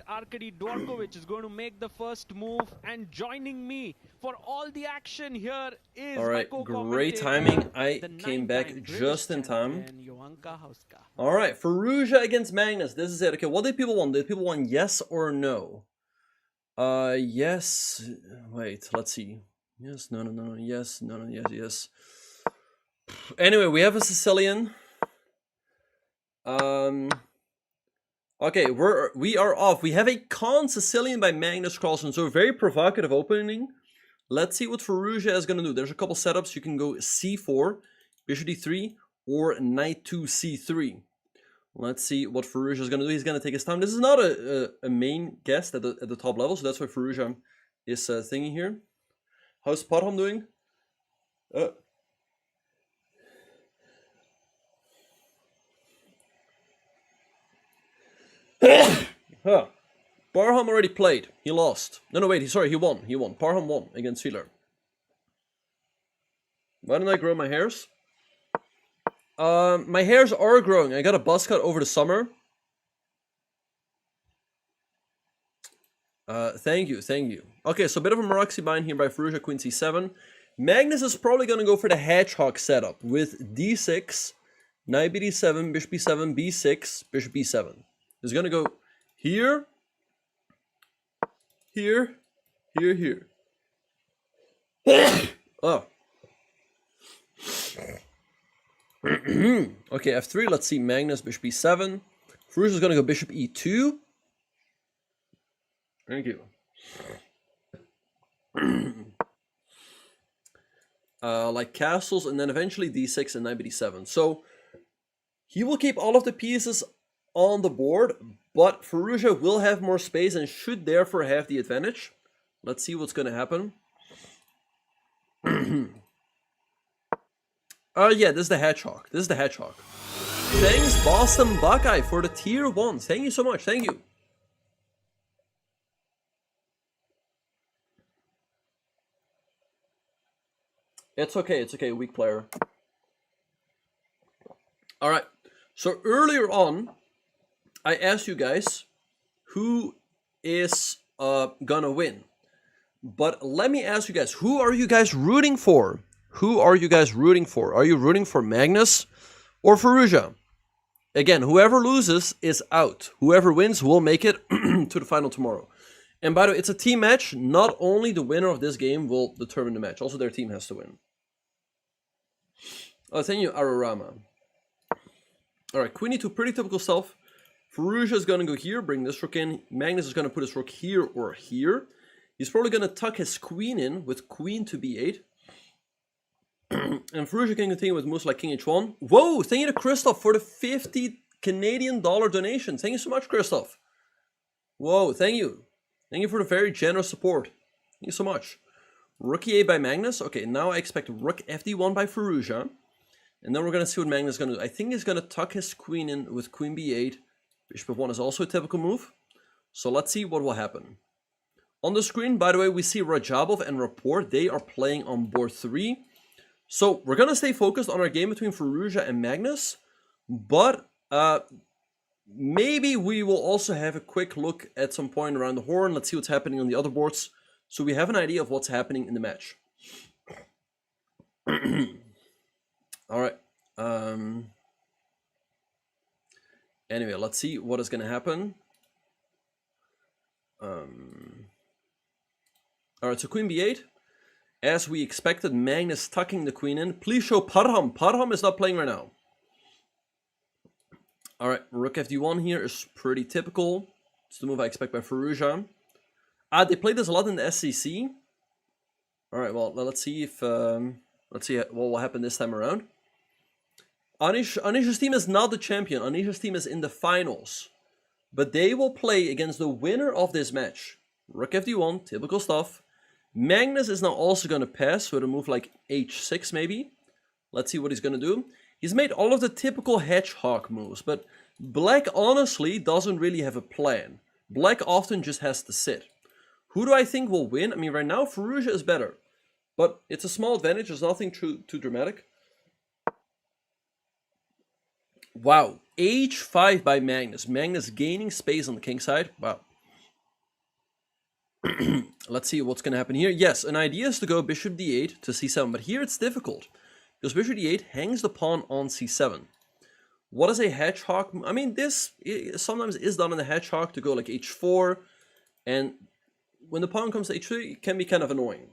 Arkady Dvorkovich is going to make the first move, and joining me for all the action here is Alright, great timing. I came back just in time. Alright, Firouzja against Magnus. This is it. Okay, what did people want? Did people want yes or no? Yes. Wait, let's see. Yes, no, yes, no, yes, yes. Anyway, we have a Sicilian. Okay, we are off. We have a con Sicilian by Magnus Carlsen, so a very provocative opening. Let's see what Firouzja is going to do. There's a couple setups. You can go c4, bishop d3, or knight to c3. Let's see what Firouzja is going to do. He's going to take his time. This is not a main guest at the top level, so that's why Firouzja is thingy here. How's Parham doing? Huh. Parham already played. He lost. No, wait. Sorry, he won. He won. Parham won against Fieler. Why didn't I grow my hairs? My hairs are growing. I got a buzz cut over the summer. Thank you. Okay, so a bit of a Maroxy bind here by Firouzja, queen c7. Magnus is probably going to go for the hedgehog setup with d6, knight bd7, bishop b7, b6, bishop b7. He's going to go here, here, here. Oh. Okay, f3, let's see, Magnus, bishop b7. Firouzja is going to go bishop e2. Thank you. Like castles, and then eventually d6 and knight bd7. So, he will keep all of the pieces on the board, but Firouzja will have more space and should therefore have the advantage. Let's see what's going to happen. Yeah, this is the hedgehog. Thanks, Boston Buckeye, for the tier 1. Thank you so much. Thank you. It's okay. Weak player. Alright. So earlier on, I asked you guys who is gonna win. But let me ask you guys, who are you guys rooting for? Are you rooting for Magnus or Firouzja? Again, whoever loses is out. Whoever wins will make it to the final tomorrow. And by the way, it's a team match. Not only the winner of this game will determine the match. Also, their team has to win. Oh, thank you, Ararama. Alright, queen e2, pretty typical stuff. Firouzja is going to go here, bring this rook in. Magnus is going to put his rook here or here. He's probably going to tuck his queen in with queen to b8. And Firouzja can continue with moves like king h1. Whoa, thank you to Christoph for the 50 Canadian dollar donation. Thank you so much, Christoph. Whoa, thank you. Thank you for the very generous support. Thank you so much. Rook e8 by Magnus. Okay, now I expect rook fd1 by Firouzja. And then we're going to see what Magnus is going to do. I think he's going to tuck his queen in with queen b8. Bishop f1 is also a typical move. So let's see what will happen. On the screen, by the way, we see Rajabov and Rapport. They are playing on board 3. So we're going to stay focused on our game between Firouzja and Magnus. But maybe we will also have a quick look at some point around the horn. Let's see what's happening on the other boards. So we have an idea of what's happening in the match. Alright. Anyway, let's see what is going to happen. Alright, so queen b8. As we expected, Magnus tucking the queen in. Please show Parham. Parham is not playing right now. Alright, rook fd1 here is pretty typical. It's the move I expect by Firouzja. They played this a lot in the SCC. Alright, well, let's see if... let's see what will happen this time around. Anish's team is not the champion. Anish's team is in the finals. But they will play against the winner of this match. Rook fd1, typical stuff. Magnus is now also going to pass with a move like h6 maybe. Let's see what he's going to do. He's made all of the typical hedgehog moves, but Black honestly doesn't really have a plan. Black often just has to sit. Who do I think will win? I mean, right now Firouzja is better, but it's a small advantage. There's nothing too dramatic. Wow, h5 by Magnus. Magnus gaining space on the king side. Wow. Let's see what's going to happen here. Yes, an idea is to go bishop d8 to c7, but here it's difficult. Because bishop d8 hangs the pawn on c7. What is a hedgehog? I mean, this sometimes is done in a hedgehog to go like h4. And when the pawn comes to h3, it can be kind of annoying.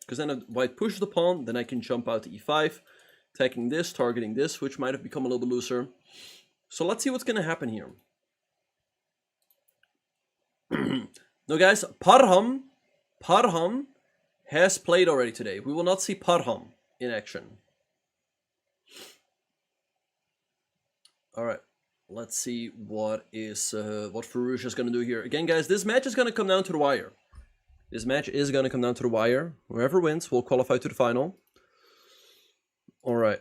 Because then if white pushes the pawn, then I can jump out to e5. Attacking this, targeting this, which might have become a little bit looser. So let's see what's going to happen here. No, guys, Parham has played already today. We will not see Parham in action. All right, let's see what Firouzja is going to do here. Again, guys, this match is going to come down to the wire. This match is going to come down to the wire. Whoever wins will qualify to the final. All right.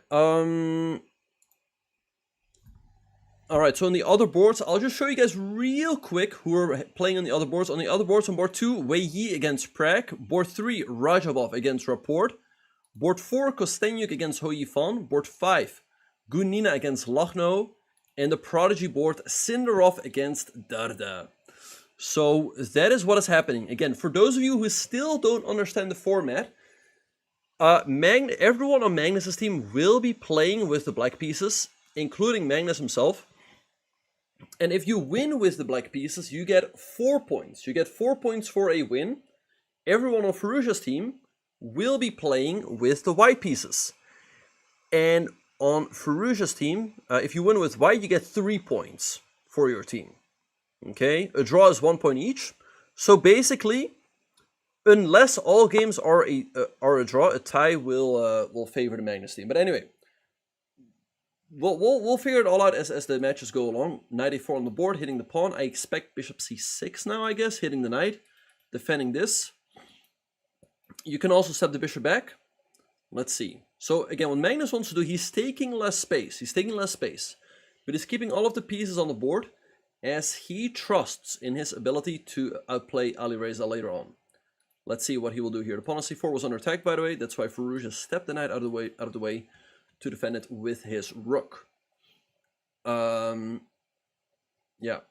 All right, so on the other boards, I'll just show you guys real quick who are playing on the other boards. On the other boards, on board 2, Wei Yi against Pragg. Board 3, Rajabov against Rapport. Board 4, Kostenyuk against Ho Yifan. Board 5, Gunina against Lachno. And the Prodigy board, Sindarov against Darda. So that is what is happening. Again, for those of you who still don't understand the format, everyone on Magnus's team will be playing with the black pieces, including Magnus himself. And if you win with the black pieces, you get 4 points. You get 4 points for a win. Everyone on Firouzja's team will be playing with the white pieces. And on Firouzja's team, if you win with white, you get 3 points for your team. Okay, a draw is 1 point each. So basically, unless all games are a draw, a tie will favor the Magnus team. But anyway, we'll figure it all out as the matches go along. Knight a4 on the board, hitting the pawn. I expect bishop c6 now, I guess, hitting the knight, defending this. You can also step the bishop back. Let's see. So again, what Magnus wants to do, he's taking less space. But he's keeping all of the pieces on the board as he trusts in his ability to outplay Alireza later on. Let's see what he will do here. The pawn on c4 was under attack, by the way. That's why Firouzja stepped the knight out of the way to defend it with his rook. Yeah,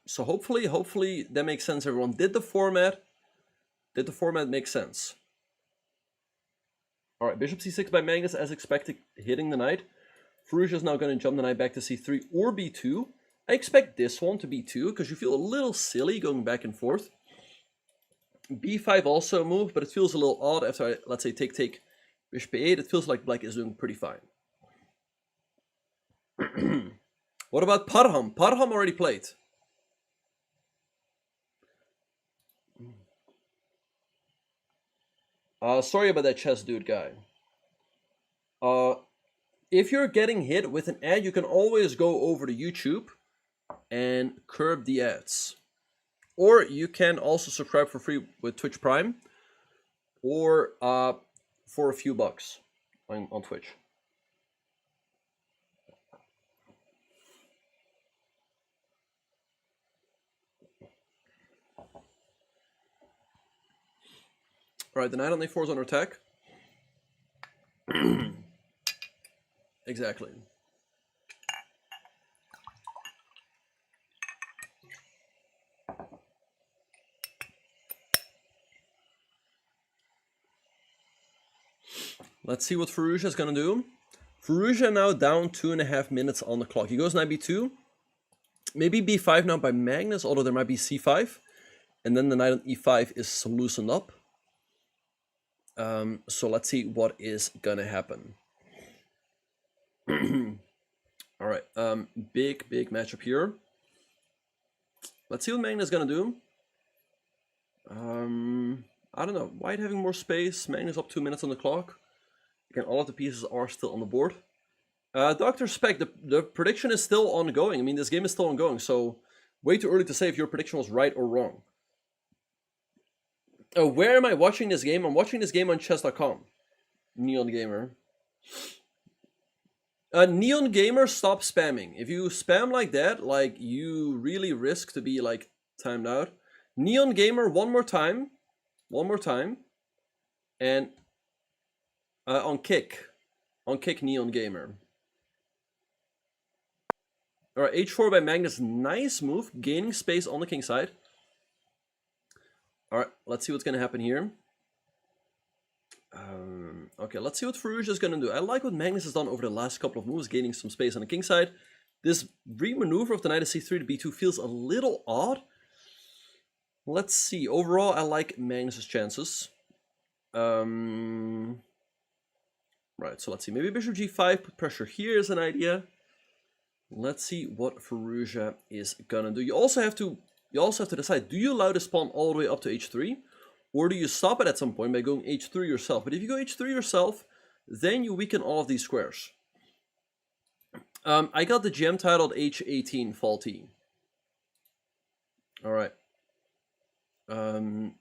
so hopefully that makes sense, everyone. Did the format make sense? All right, bishop c6 by Magnus as expected, hitting the knight. Firouzja is now going to jump the knight back to c3 or b2. I expect this one to b2 because you feel a little silly going back and forth. b5 also moved, but it feels a little odd after let's say take bishop a8. It feels like black is doing pretty fine. What about Parham? Parham already played. Sorry about that chess dude guy. If you're getting hit with an ad, you can always go over to YouTube and curb the ads. Or you can also subscribe for free with Twitch Prime, or for a few bucks on Twitch. Alright, the knight on a4 is under attack. Exactly. Let's see what Firouzja is going to do. Firouzja now down 2.5 minutes on the clock. He goes knight b2. Maybe b5 now by Magnus, although there might be c5. And then the knight on e5 is loosened up. So let's see what is going to happen. All right, big matchup here. Let's see what Magnus is going to do. I don't know. White having more space. Magnus up 2 minutes on the clock. Again, all of the pieces are still on the board. Dr. Spec, the prediction is still ongoing. I mean, this game is still ongoing, so way too early to say if your prediction was right or wrong. Where am I watching this game? I'm watching this game on chess.com. Neon Gamer. Neon Gamer, stop spamming. If you spam like that, like, you really risk to be, like, timed out. Neon Gamer, one more time. And on kick Neon Gamer. All right, h4 by Magnus, nice move, gaining space on the king side. All right, let's see what's going to happen here. Okay, let's see what Firouzja is going to do. I like what Magnus has done over the last couple of moves, gaining some space on the king side. This re-maneuver of the knight to c3 to b2 feels a little odd. Let's see. Overall, I like Magnus's chances. Right, so let's see. Maybe bishop g5, put pressure here is an idea. Let's see what Firouzja is gonna do. You also have to decide, do you allow this pawn all the way up to h3? Or do you stop it at some point by going h3 yourself? But if you go h3 yourself, then you weaken all of these squares. I got the gem titled H18 faulty. Alright. Well,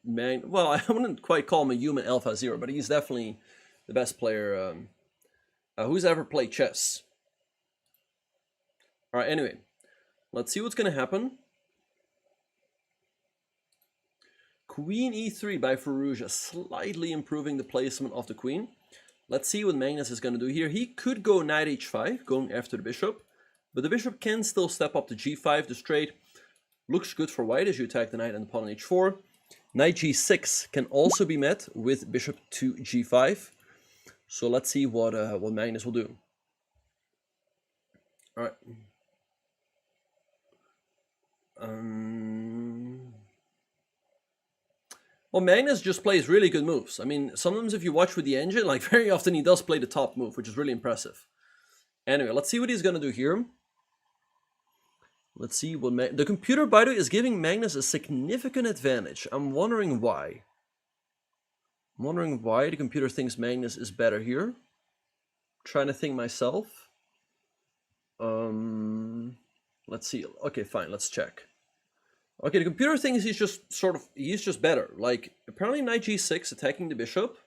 I wouldn't quite call him a human Alpha Zero, but he's definitely the best player who's ever played chess. Alright, anyway. Let's see what's going to happen. Queen e3 by Firouzja, slightly improving the placement of the queen. Let's see what Magnus is going to do here. He could go knight h5, going after the bishop. But the bishop can still step up to g5. The straight looks good for white as you attack the knight and the pawn on h4. Knight g6 can also be met with bishop to g5. So let's see what Magnus will do. All right. Well, Magnus just plays really good moves. I mean, sometimes if you watch with the engine, like very often he does play the top move, which is really impressive. Anyway, let's see what he's going to do here. Let's see what the computer, by the way, is giving Magnus a significant advantage. I'm wondering why. I'm wondering why the computer thinks Magnus is better here. Trying to think myself. Let's see. Okay, fine. Let's check. Okay, the computer thinks he's just better. Like, apparently knight g6, attacking the bishop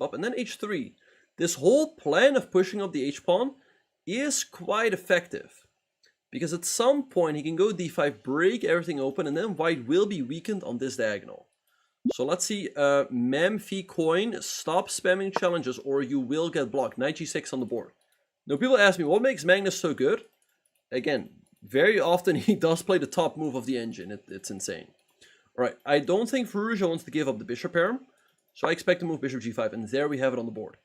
up, and then h3. This whole plan of pushing up the h-pawn is quite effective. Because at some point he can go d5, break everything open, and then white will be weakened on this diagonal. So let's see, Memfi coin, stop spamming challenges or you will get blocked. Knight g6 on the board. Now people ask me, what makes Magnus so good? Again, very often he does play the top move of the engine. It's insane. Alright, I don't think Firouzja wants to give up the bishop pair. So I expect to move bishop g5, and there we have it on the board.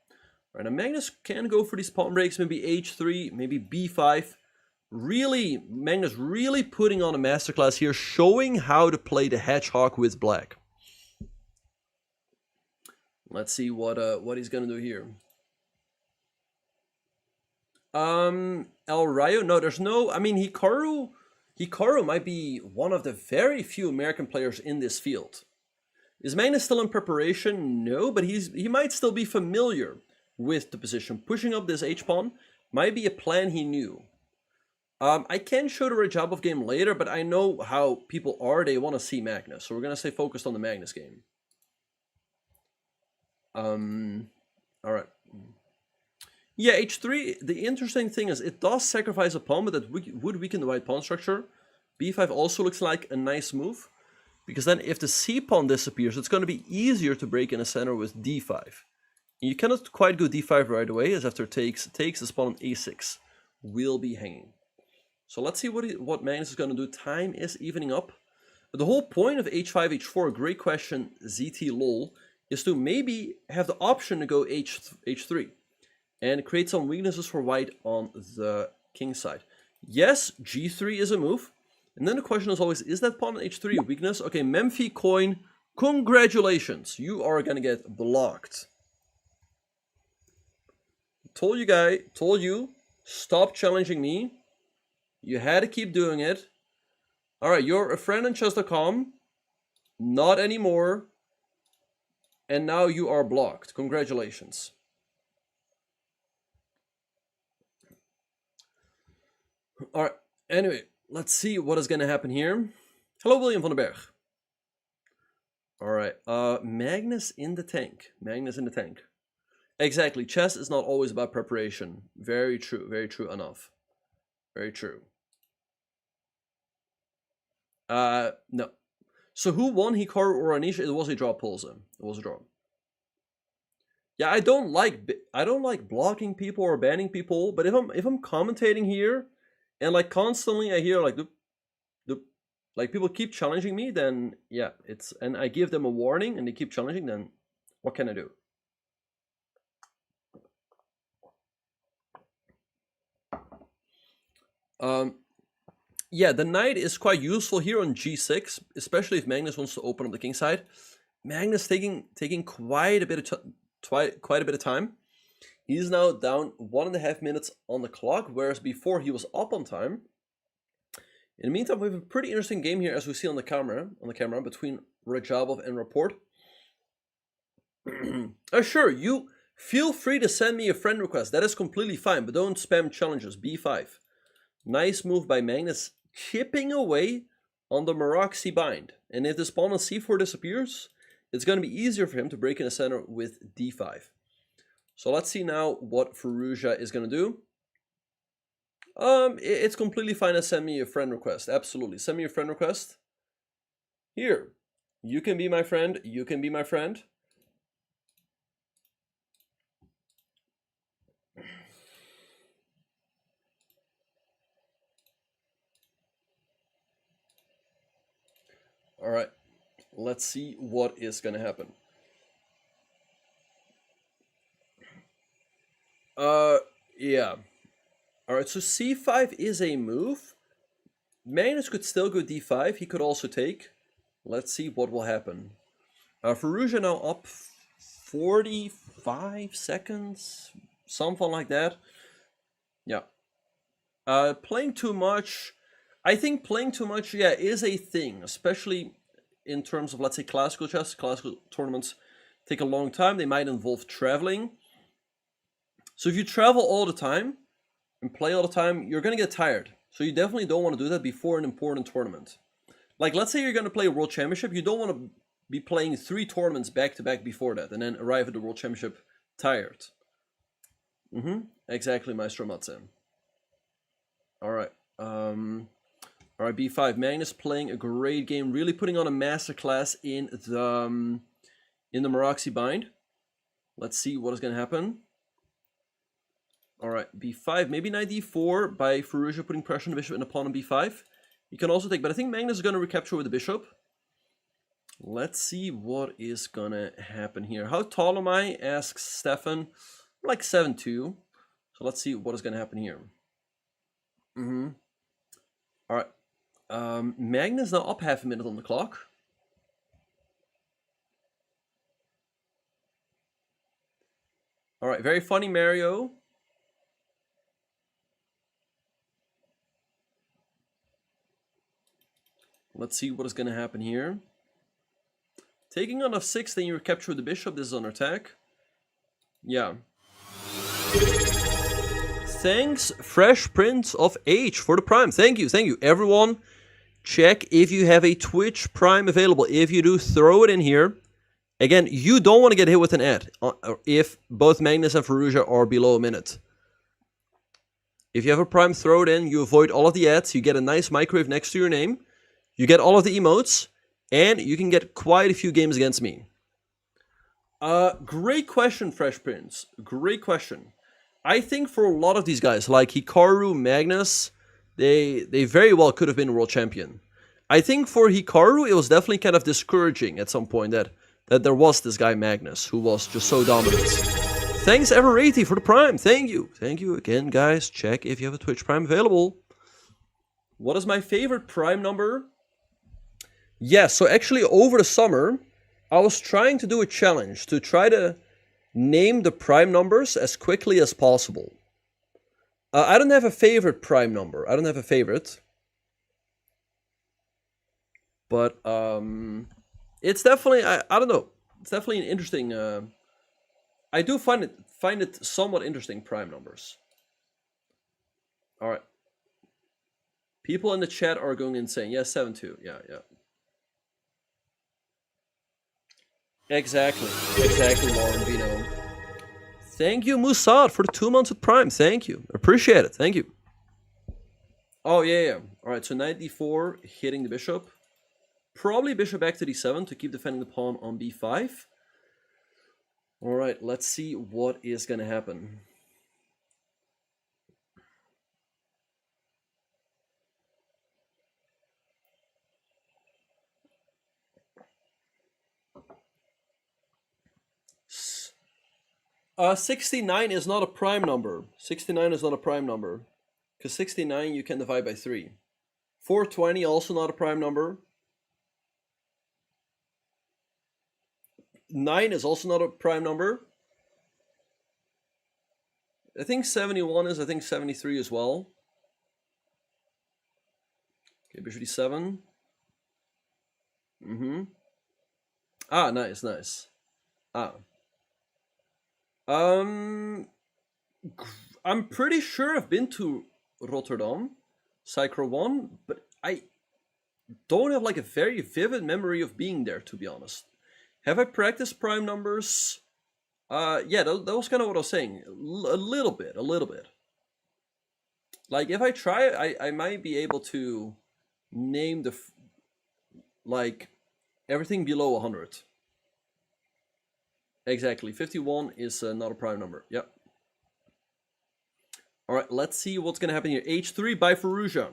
Alright, now Magnus can go for these pawn breaks, maybe h3, maybe b5. Really, Magnus really putting on a masterclass here, showing how to play the hedgehog with black. Let's see what he's gonna do here. El Rayo, no, there's no. I mean, Hikaru might be one of the very few American players in this field. Is Magnus still in preparation? No, but he might still be familiar with the position. Pushing up this h-pawn might be a plan he knew. I can show the Rajabov game later, but I know how people are. They want to see Magnus. So we're going to stay focused on the Magnus game. Alright. Yeah, h3, the interesting thing is it does sacrifice a pawn, but that would weaken the white pawn structure. b5 also looks like a nice move. Because then if the c-pawn disappears, it's going to be easier to break in a center with d5. You cannot quite go d5 right away, as after takes this pawn on a6 will be hanging. So let's see what Magnus is going to do. Time is evening up. But the whole point of h5, h4, great question, ZT lol, is to maybe have the option to go h3 and create some weaknesses for white on the king side. Yes, g3 is a move. And then the question is always, is that pawn on h3 a weakness? Okay, Memfi coin, congratulations. You are going to get blocked. Told you, stop challenging me. You had to keep doing it. Alright, you're a friend on chess.com. Not anymore. And now you are blocked. Congratulations. Alright, anyway, let's see what is going to happen here. Hello, William van den Berg. Alright, Magnus in the tank. Magnus in the tank. Exactly, chess is not always about preparation. Very true enough. Very true. No. So who won, Hikaru or Anish? It was a draw, Pulsa. It was a draw. Yeah, I don't like blocking people or banning people, but if I'm commentating here and like constantly I hear like like people keep challenging me, then yeah, and I give them a warning and they keep challenging, then what can I do? Yeah, the knight is quite useful here on g6, especially if Magnus wants to open up the king side. Magnus taking quite a bit of time. He's now down 1.5 minutes on the clock, whereas before he was up on time. In the meantime, we have a pretty interesting game here, as we see on the camera between Rajabov and Rapport. Sure, you feel free to send me a friend request. That is completely fine, but don't spam challenges. b5. Nice move by Magnus, chipping away on the Maroczy bind. And if this pawn on c4 disappears, it's going to be easier for him to break in the center with d5. So let's see now what Firouzja is going to do. It's completely fine to send me a friend request. Absolutely. Send me a friend request. Here. You can be my friend. You can be my friend. All right. Let's see what is going to happen. Yeah. All right, so c5 is a move. Magnus could still go d5. He could also take. Let's see what will happen. Firouzja now up 45 seconds, something like that. Yeah. Playing too much. I think playing too much, yeah, is a thing, especially in terms of, let's say, classical chess. Classical tournaments take a long time. They might involve traveling. So if you travel all the time and play all the time, you're going to get tired. So you definitely don't want to do that before an important tournament. Like, let's say you're going to play a World Championship. You don't want to be playing 3 tournaments back-to-back before that and then arrive at the World Championship tired. Exactly, Maestro Matze. All right. All right, b5. Magnus playing a great game. Really putting on a masterclass in the Maroczy bind. Let's see what is going to happen. All right, b5, maybe knight d4 by Firouzja putting pressure on the bishop and the pawn on b5. You can also take, but I think Magnus is going to recapture with the bishop. Let's see what is going to happen here. How tall am I? Asks Stefan. Like 7'2". So let's see what is going to happen here. All right. Magnus now up 0.5 minute on the clock. All right, very funny, Mario. Let's see what is going to happen here. Taking on f6, then you capture the bishop. This is on attack. Yeah. Thanks, Fresh Prince of H, for the Prime. Thank you, thank you. Everyone, check if you have a Twitch Prime available. If you do, throw it in here. Again, you don't want to get hit with an ad if both Magnus and Firouzja are below a minute. If you have a Prime, throw it in. You avoid all of the ads. You get a nice microwave next to your name. You get all of the emotes, and you can get quite a few games against me. Great question, Fresh Prince. Great question. I think for a lot of these guys, like Hikaru, Magnus, they very well could have been world champion. I think for Hikaru, it was definitely kind of discouraging at some point that there was this guy Magnus who was just so dominant. Thanks, Ever80, for the Prime. Thank you. Thank you again, guys. Check if you have a Twitch Prime available. What is my favorite Prime number? Yes, so actually over the summer, I was trying to do a challenge to try to name the prime numbers as quickly as possible. I don't have a favorite prime number. I don't have a favorite. But it's definitely, I don't know. It's definitely an interesting, I do find it somewhat interesting, prime numbers. All right. People in the chat are going insane. Yeah, 7-2. Yeah. Exactly, Lauren Vino. Thank you, Musad, for the 2 months with Prime. Thank you. Appreciate it. Thank you. Oh, yeah. All right, so knight d4, hitting the bishop. Probably bishop back to d7 to keep defending the pawn on b5. All right, let's see what is going to happen. 69 is not a prime number. 69 is not a prime number. Because 69 you can divide by 3. 420 also not a prime number. 9 is also not a prime number. I think 71 is, I think 73 as well. Okay, bishop d7. Ah, nice, nice. Ah. I'm pretty sure I've been to Rotterdam, Cycro 1, but I don't have like a very vivid memory of being there, to be honest. Have I practiced prime numbers? Yeah, that was kind of what I was saying. A little bit. Like, if I try, I might be able to name the, like, everything below 100. Exactly, 51 is not a prime number. Yep. All right, let's see what's going to happen here. H3 by Firouzja.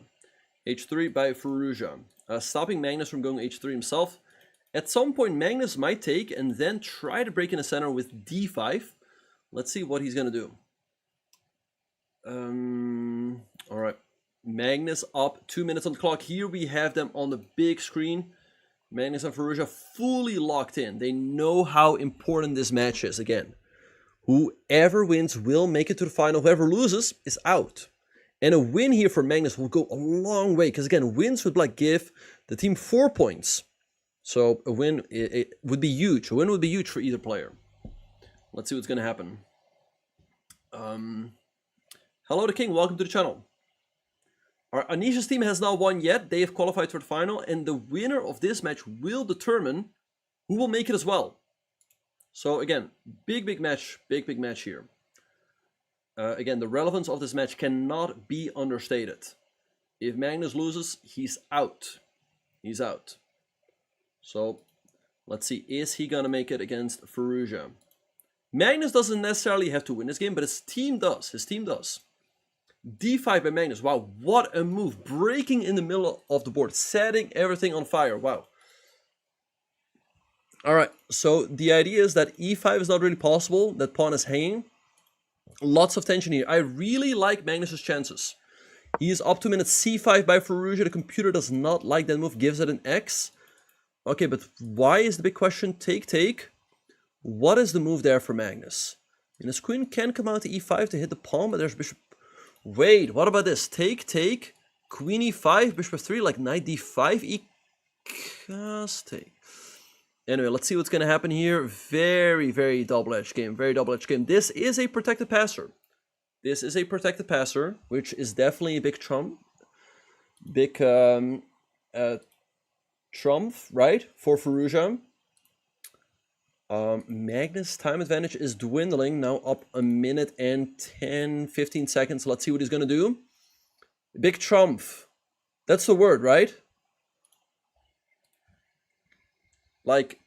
H3 by Firouzja. Stopping Magnus from going H3 himself. At some point, Magnus might take and then try to break in the center with D5. Let's see what he's going to do. All right. Magnus up, 2 minutes on the clock. Here we have them on the big screen. Magnus and Firouzja fully locked in. They know how important this match is. Again, whoever wins will make it to the final. Whoever loses is out. And a win here for Magnus will go a long way. Because again, wins would like give the team 4 points. So a win it would be huge. A win would be huge for either player. Let's see what's going to happen. Hello, the King. Welcome to the channel. Anish's team has not won yet. They have qualified for the final, and the winner of this match will determine who will make it as well. So again, big match here. Again, the relevance of this match cannot be understated. If Magnus loses, he's out. He's out. So let's see, is he gonna make it against Firouzja? Magnus doesn't necessarily have to win this game, but his team does. His team does. D5 by Magnus. Wow, what a move. Breaking in the middle of the board. Setting everything on fire. Wow. Alright, so the idea is that E5 is not really possible. That pawn is hanging. Lots of tension here. I really like Magnus's chances. He is up 2 minutes. C5 by Firouzja. The computer does not like that move. Gives it an X. Okay, but why is the big question? Take. What is the move there for Magnus? And his queen can come out to E5 to hit the pawn, but there's bishop. Wait, what about this? Take, queen e5, bishop f3, like knight d5, take. Anyway, let's see what's going to happen here. Very double-edged game, This is a protected passer. Which is definitely a big trump. Trump, right, for Firouzja. Magnus' time advantage is dwindling, now up 1 minute and 10-15 seconds. Let's see what he's gonna do. Big trump. That's the word, right? Like,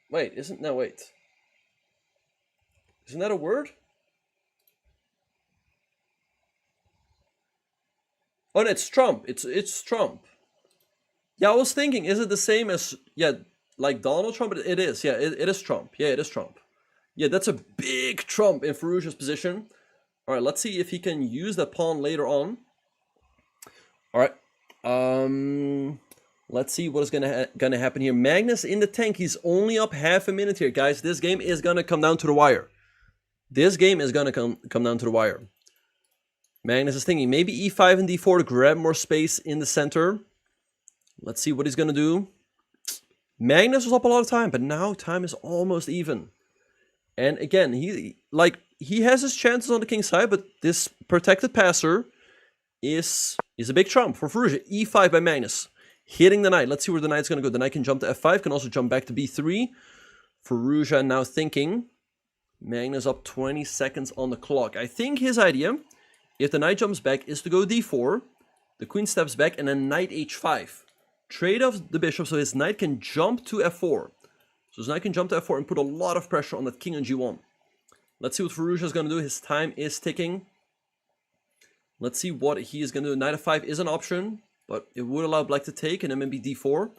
wait, isn't that a word? Oh, no, it's trump. It's trump. Yeah, I was thinking, is it the same as, yeah, like Donald Trump? It is, yeah, it is Trump. Yeah, it is Trump. Yeah, that's a big trump in Firouzja's position. All right, let's see if he can use that pawn later on. All right, let's see what is gonna happen here. Magnus in the tank. He's only up half a minute here, guys. This game is gonna come down to the wire. Come down to the wire. Magnus is thinking maybe e5 and d4 to grab more space in the center. Let's see what he's gonna do. Magnus was up a lot of time, but now time is almost even. And again, he has his chances on the king side, but this protected passer is a big trump for Firouzja. E5 by Magnus, hitting the knight. Let's see where the knight's gonna go. The knight can jump to f5, can also jump back to b3. Firouzja now thinking. Magnus up 20 seconds on the clock. I think his idea, if the knight jumps back, is to go d4. The queen steps back, and then knight h5. Trade off the bishop so his knight can jump to f4. So his knight can jump to f4 and put a lot of pressure on that king on g1. Let's see what Firouzja is going to do. His time is ticking. Let's see what he is going to do. Knight f5 is an option, but it would allow black to take and then maybe d4.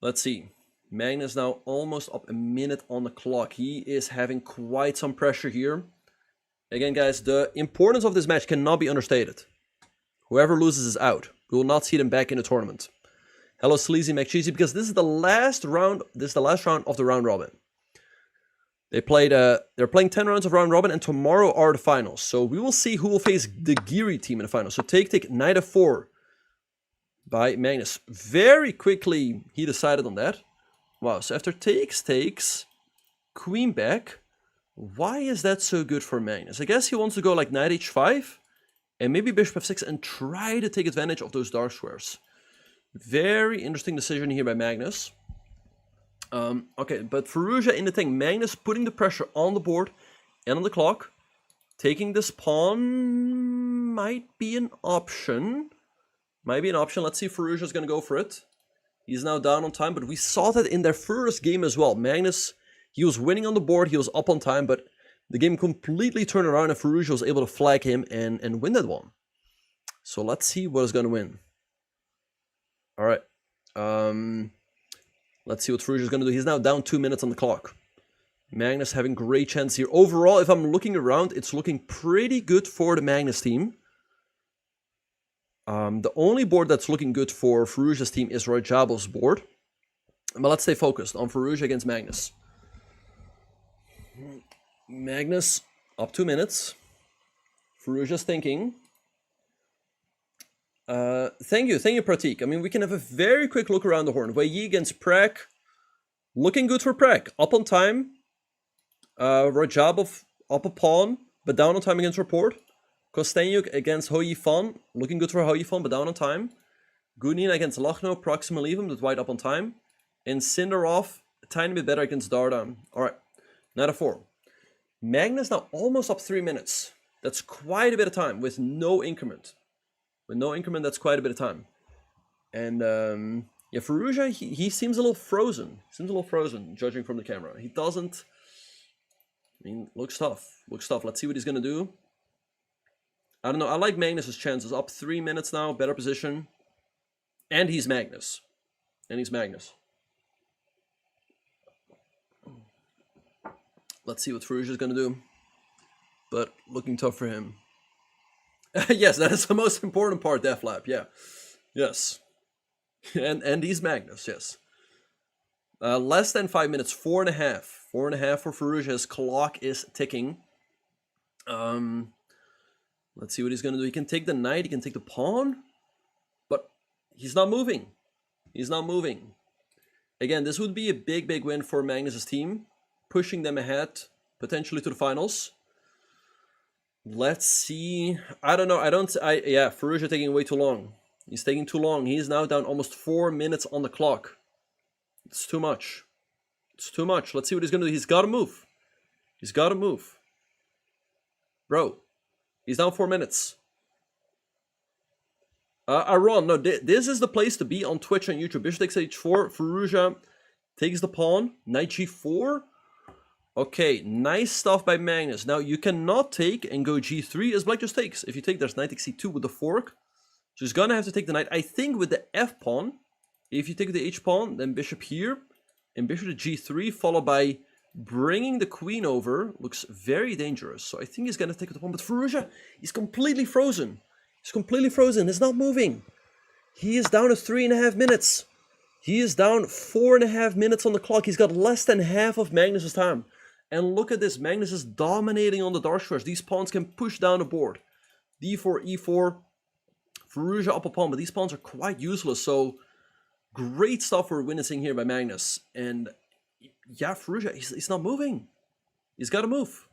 Let's see. Magnus now almost up a minute on the clock. He is having quite some pressure here. Again, guys, the importance of this match cannot be understated. Whoever loses is out. We will not see them back in the tournament. Hello, Sleazy McCheesy, because this is the last round. This is the last round of the round robin. They played. They're playing 10 rounds of round robin, and tomorrow are the finals. So we will see who will face the Giri team in the finals. So take knight f4 by Magnus. Very quickly, he decided on that. Wow. So after takes, queen back. Why is that so good for Magnus? I guess he wants to go like knight h5 and maybe bishop f6 and try to take advantage of those dark squares. Very interesting decision here by Magnus. Okay, but Firouzja in the thing, Magnus putting the pressure on the board and on the clock. Taking this pawn might be an option. Let's see if Firouzja is going to go for it. He's now down on time, but we saw that in their first game as well. Magnus, he was winning on the board, he was up on time, but the game completely turned around and Firouzja was able to flag him and win that one. So let's see what is going to win. All right. Let's see what Firouzja is going to do. He's now down 2 minutes on the clock. Magnus having great chance here. Overall, if I'm looking around, it's looking pretty good for the Magnus team. The only board that's looking good for Firouzja's team is Rajabov's board. But let's stay focused on Firouzja against Magnus. Magnus up 2 minutes. Firouzja's thinking. Thank you, Pratik. I mean, we can have a very quick look around the horn. Wei Yi against Pragg. Looking good for Pragg. Up on time. Rajabov up a pawn, but down on time against Rapport. Kostenyuk against Ho Yifan. Looking good for Ho Yifan, but down on time. Gunin against Lachno, Proxima Levum, with white up on time. And Sindarov, a tiny bit better against Dardan. Alright, knight f4. Magnus now almost up 3 minutes. That's quite a bit of time with no increment. With no increment, that's quite a bit of time. And yeah, Firouzja, he seems a little frozen. Judging from the camera. He doesn't... I mean, looks tough. Let's see what he's going to do. I don't know. I like Magnus's chances. Up 3 minutes now. Better position. And he's Magnus. Let's see what Firouzja is going to do. But looking tough for him. Yes, that is the most important part, Deflap. Yeah. Yes. And he's Magnus, yes. Less than 5 minutes. 4.5. 4.5 for Firouzja. His clock is ticking. Let's see what he's going to do. He can take the knight. He can take the pawn. But he's not moving. Again, this would be a big win for Magnus's team. Pushing them ahead, potentially to the finals. Let's see. I don't know. Yeah, Firouzja taking way too long. He's taking too long. He is now down almost 4 minutes on the clock. It's too much. Let's see what he's going to do. He's got to move. Bro, he's down 4 minutes. Aaron, no, this is the place to be on Twitch and YouTube. Bishop takes h4. Firouzja takes the pawn. Knight g4. Okay, nice stuff by Magnus. Now, you cannot take and go g3 as black just takes. If you take, there's knight takes c2 with the fork. So he's going to have to take the knight. I think with the f pawn, if you take the h pawn, then bishop here, and bishop to g3, followed by bringing the queen over, looks very dangerous. So I think he's going to take the pawn. But Firouzja, he's completely frozen. He's not moving. He is down to 3.5 minutes. He is down 4.5 minutes on the clock. He's got less than half of Magnus's time. And look at this. Magnus is dominating on the dark squares. These pawns can push down the board. d4, e4. Firouzja up a pawn, but these pawns are quite useless. So great stuff for witnessing here by Magnus. And yeah, Firouzja, he's not moving. He's got to move.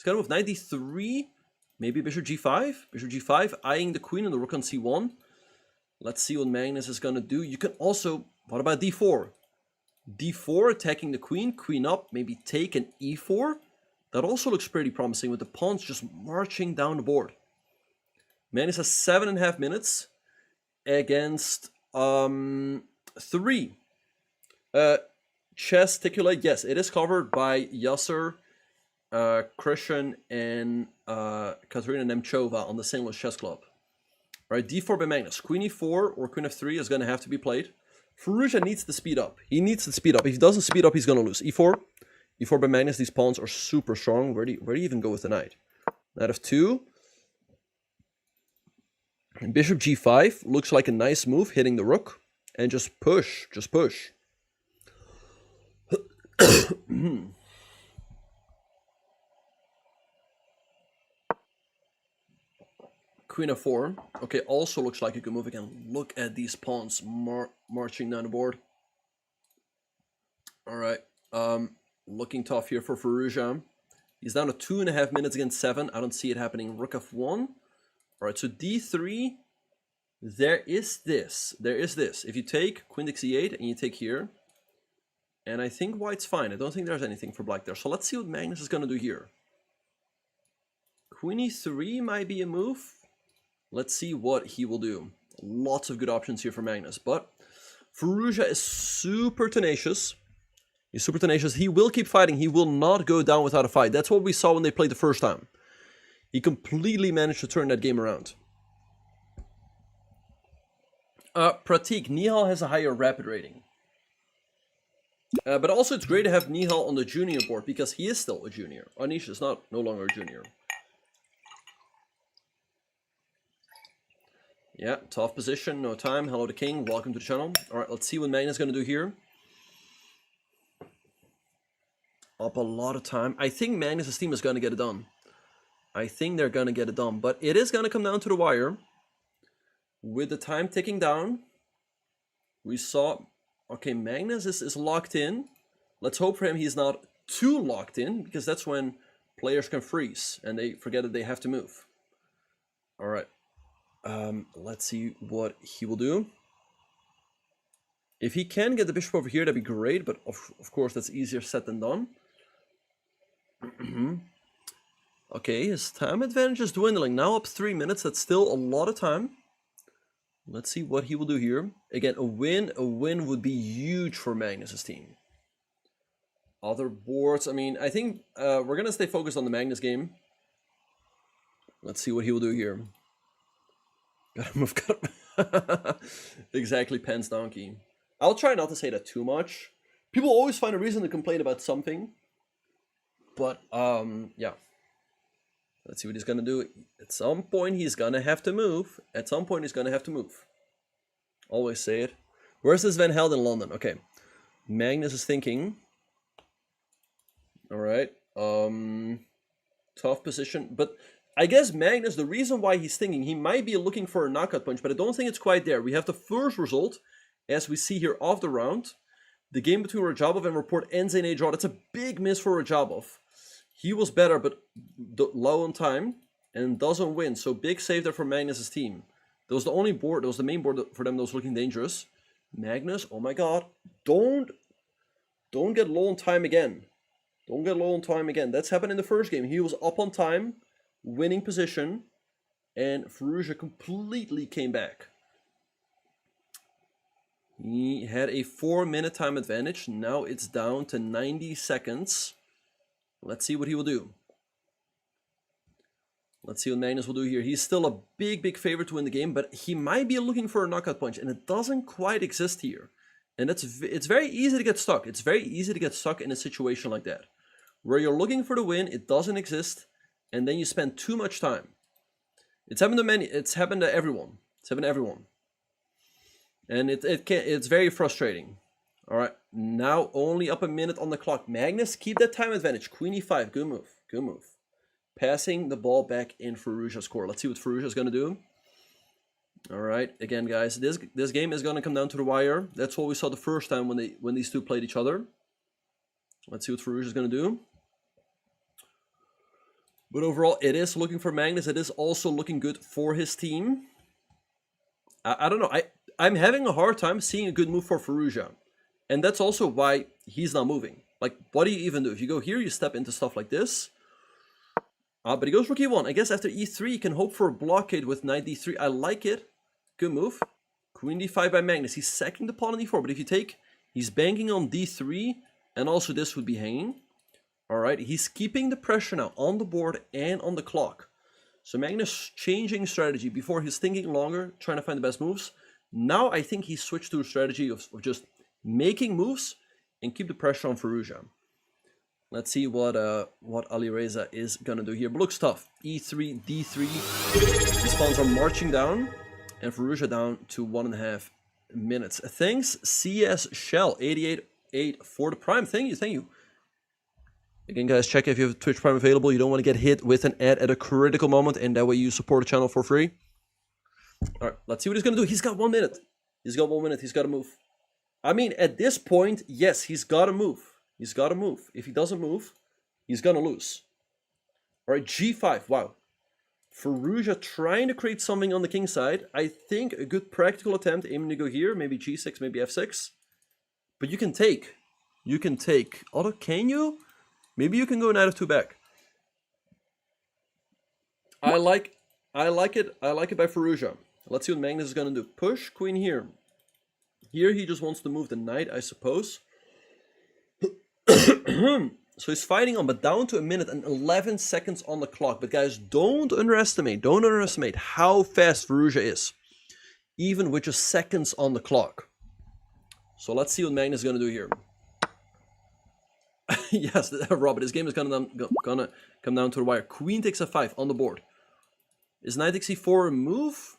Knight d3. Maybe bishop g5. Eyeing the queen and the rook on c1. Let's see what Magnus is going to do. You can also... What about d4? d4, attacking the queen. Queen up. Maybe take an e4. That also looks pretty promising with the pawns just marching down the board. Magnus has 7.5 minutes against 3. Chesticulate. Yes, it is covered by Yasser, Christian, and Katerina Nemchova on the St. Louis Chess Club. Right, d4 by Magnus. Queen e4 or queen f3 is going to have to be played. Firouzja needs to speed up. He needs to speed up. If he doesn't speed up, he's going to lose. E4. E4 by Magnus. These pawns are super strong. Where do you even go with the knight? Knight f2. And bishop g5 looks like a nice move, hitting the rook. And just push. Just push. Queen f4. Okay, also looks like a good move again. Look at these pawns marching down the board. Alright. Looking tough here for Firouzja. He's down to 2.5 minutes against 7. I don't see it happening. Rook f1. Alright, so d3. There is this. There is this. If you take queen takes e8 and you take here. And I think white's fine. I don't think there's anything for black there. So let's see what Magnus is going to do here. Queen e3 might be a move. Let's see what he will do. Lots of good options here for Magnus. But Firouzja is super tenacious. He's super tenacious. He will keep fighting. He will not go down without a fight. That's what we saw when they played the first time. He completely managed to turn that game around. Pratik, Nihal has a higher rapid rating. But also it's great to have Nihal on the junior board because he is still a junior. Anish is no longer a junior. Yeah, tough position, no time. Hello to King, welcome to the channel. Alright, let's see what Magnus is going to do here. Up a lot of time. I think Magnus' team is going to get it done. I think they're going to get it done. But it is going to come down to the wire. With the time ticking down, we saw... Okay, Magnus is locked in. Let's hope for him he's not too locked in, because that's when players can freeze and they forget that they have to move. Alright. Let's see what he will do. If he can get the bishop over here, that'd be great, but of course that's easier said than done. Okay, his time advantage is dwindling. Now up 3 minutes, that's still a lot of time. Let's see what he will do here. Again, a win would be huge for Magnus' team. Other boards, I mean, I think we're going to stay focused on the Magnus game. Let's see what he will do here. Gotta move, exactly, Pence Donkey. I'll try not to say that too much. People always find a reason to complain about something. But, yeah. Let's see what he's going to do. At some point, he's going to have to move. At some point, he's going to have to move. Always say it. Where's this Van Held in London? Okay. Magnus is thinking. Alright. Tough position. But I guess Magnus, the reason why he's thinking, he might be looking for a knockout punch, but I don't think it's quite there. We have the first result, as we see here, of the round. The game between Rajabov and Rapport ends in a draw. That's a big miss for Rajabov. He was better, but low on time, and doesn't win. So big save there for Magnus' team. That was the only board, that was the main board for them that was looking dangerous. Magnus, oh my god, don't get low on time again. Don't get low on time again. That's happened in the first game. He was up on time, winning position, and Firouzja completely came back. He had a 4-minute time advantage. Now it's down to 90 seconds. Let's see what he will do. Let's see what Magnus will do here. He's still a big favorite to win the game, but he might be looking for a knockout punch, and it doesn't quite exist here. And it's very easy to get stuck. It's very easy to get stuck in a situation like that, where you're looking for the win, it doesn't exist, and then you spend too much time. It's happened to many. It's happened to everyone. It's happened to everyone. And it's very frustrating. All right, now only up a minute on the clock. Magnus, keep that time advantage. Queen e5, good move, good move. Passing the ball back in Firouzja's court. Let's see what Firouzja is going to do. All right, again, guys, this game is going to come down to the wire. That's what we saw the first time when these two played each other. Let's see what Firouzja is going to do. But overall, it is looking for Magnus. It is also looking good for his team. I don't know. I'm having a hard time seeing a good move for Firouzja. And that's also why he's not moving. Like, what do you even do? If you go here, you step into stuff like this. But he goes rook e1. I guess after e3, you can hope for a blockade with knight d3. I like it. Good move. Queen d5 by Magnus. He's sacking the pawn on e4. But if you take, he's banking on d3. And also this would be hanging. Alright, he's keeping the pressure now on the board and on the clock. So Magnus changing strategy. Before he's thinking longer, trying to find the best moves. Now I think he switched to a strategy of just making moves and keep the pressure on Firouzja. Let's see what Alireza is gonna do here. But looks tough. E3, D3. These pawns are marching down, and Firouzja down to 1.5 minutes. Thanks, CS Shell 88.8 for the Prime. Thank you. Again, guys, check if you have Twitch Prime available. You don't want to get hit with an ad at a critical moment, and that way you support the channel for free. All right, let's see what he's gonna do. He's got 1 minute. He's got 1 minute. He's got to move. I mean, at this point, yes, he's got to move. He's got to move. If he doesn't move, he's going to lose. All right, G5. Wow. Firouzja trying to create something on the king side. I think a good practical attempt aiming to go here. Maybe G6, maybe F6. But you can take. You can take. Although, can you? Maybe you can go knight f2 back. I like it. I like it by Firouzja. Let's see what Magnus is going to do. Push, queen here. Here he just wants to move the knight, I suppose. So he's fighting on, but down to 1 minute and 11 seconds on the clock. But guys, don't underestimate how fast Firouzja is, even with just seconds on the clock. So let's see what Magnus is going to do here. Yes, Robert, this game is gonna come down to the wire. Queen takes f5 on the board. Is knight takes e4 a move?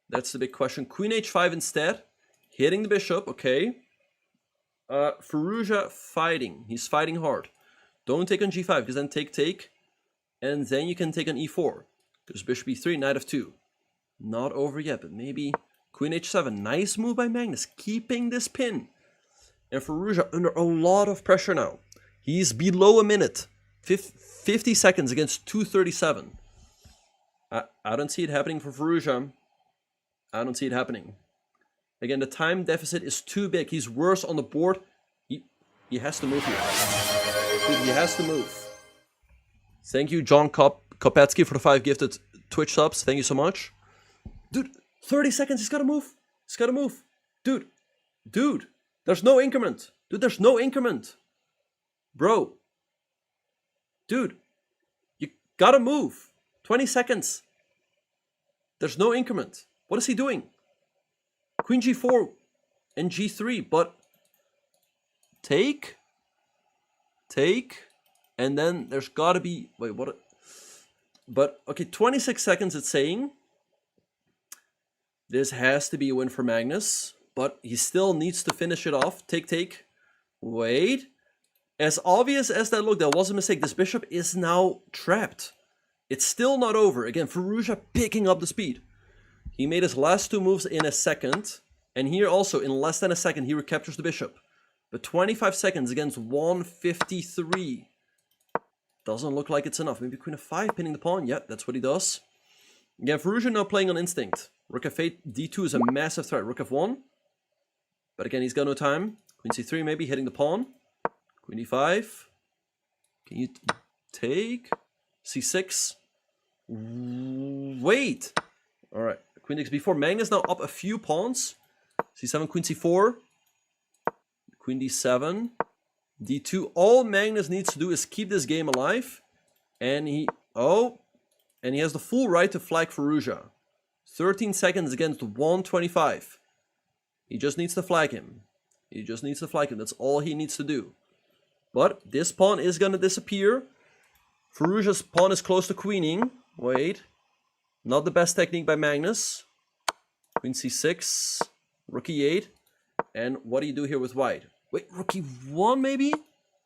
That's the big question. Queen h5 instead. Hitting the bishop, okay. Firouzja fighting. He's fighting hard. Don't take on g5, because then take. And then you can take on e4. There's bishop e3, knight f2. Not over yet, but maybe queen h7. Nice move by Magnus, keeping this pin. And Firouzja under a lot of pressure now. He's below 1 minute. 50 seconds against 2:37. I don't see it happening for Firouzja. I don't see it happening. Again, the time deficit is too big. He's worse on the board. He has to move here. Dude, he has to move. Thank you, John Kopetsky, for the 5 gifted Twitch subs. Thank you so much. Dude, 30 seconds. He's got to move. He's got to move. Dude, there's no increment. Dude, there's no increment. Bro. Dude, you got to move. 20 seconds. There's no increment. What is he doing? Queen g4 and g3, but take, and then there's gotta be, wait, what? But, okay, 26 seconds it's saying. This has to be a win for Magnus, but he still needs to finish it off. Take, wait. As obvious as that looked, that was a mistake. This bishop is now trapped. It's still not over. Again, Firouzja picking up the speed. He made his last 2 moves in a second. And here also, in less than a second, he recaptures the bishop. But 25 seconds against 153. Doesn't look like it's enough. Maybe queen f5, pinning the pawn. Yeah, that's what he does. Again, Firouzja now playing on instinct. Rook f8, d2 is a massive threat. Rook f1. But again, he's got no time. Queen c3 maybe, hitting the pawn. Queen e5. Can you take? c6. Wait. All right. Queen takes b4. Magnus now up a few pawns. c7, queen c4. Queen d7. d2. All Magnus needs to do is keep this game alive. And he has the full right to flag Firouzja. 13 seconds against 125. He just needs to flag him. That's all he needs to do. But this pawn is going to disappear. Firouzja's pawn is close to queening. Wait. Not the best technique by Magnus. Queen c6. Rook e8. And what do you do here with white? Wait, rook e1 maybe?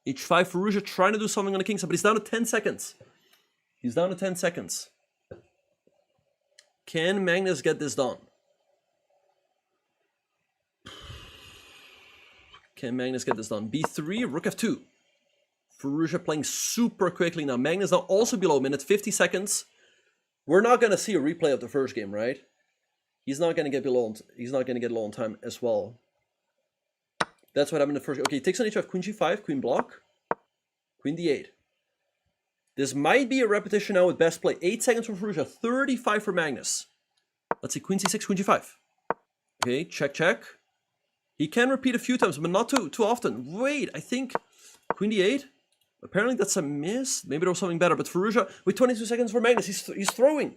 h5. Firouzja trying to do something on the king side, but he's down to 10 seconds. Can Magnus get this done? b3, rook f2. Firouzja playing super quickly now. Magnus now also below minute, 50 seconds. We're not going to see a replay of the first game, right? He's not going to get low on time as well. That's what happened in the first game. Okay, he takes on h5, queen g5, queen block, queen d8. This might be a repetition now with best play. 8 seconds for Firouzja, 35 for Magnus. Let's see, queen c6, queen g5. Okay, check. He can repeat a few times, but not too often. Wait, I think queen d8. Apparently that's a miss. Maybe there was something better, but Firouzja with 22 seconds for Magnus. He's throwing.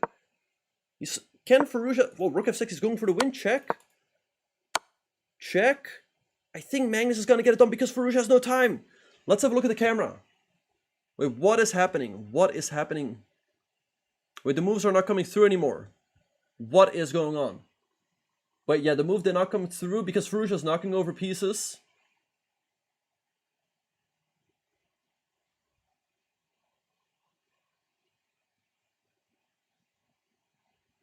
Can Firouzja? Well, rook f6 is going for the win. Check. Check. I think Magnus is going to get it done because Firouzja has no time. Let's have a look at the camera. Wait, what is happening? What is happening? Wait, the moves are not coming through anymore. What is going on? Wait, yeah, the move did not come through because Firouzja is knocking over pieces.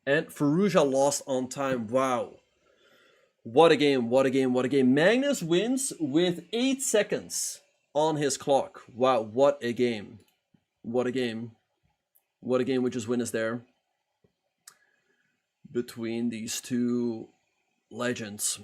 And Firouzja lost on time. Wow. What a game, what a game, what a game. Magnus wins with 8 seconds on his clock. Wow, what a game. What a game. What a game, which is winners there. Between these two legends.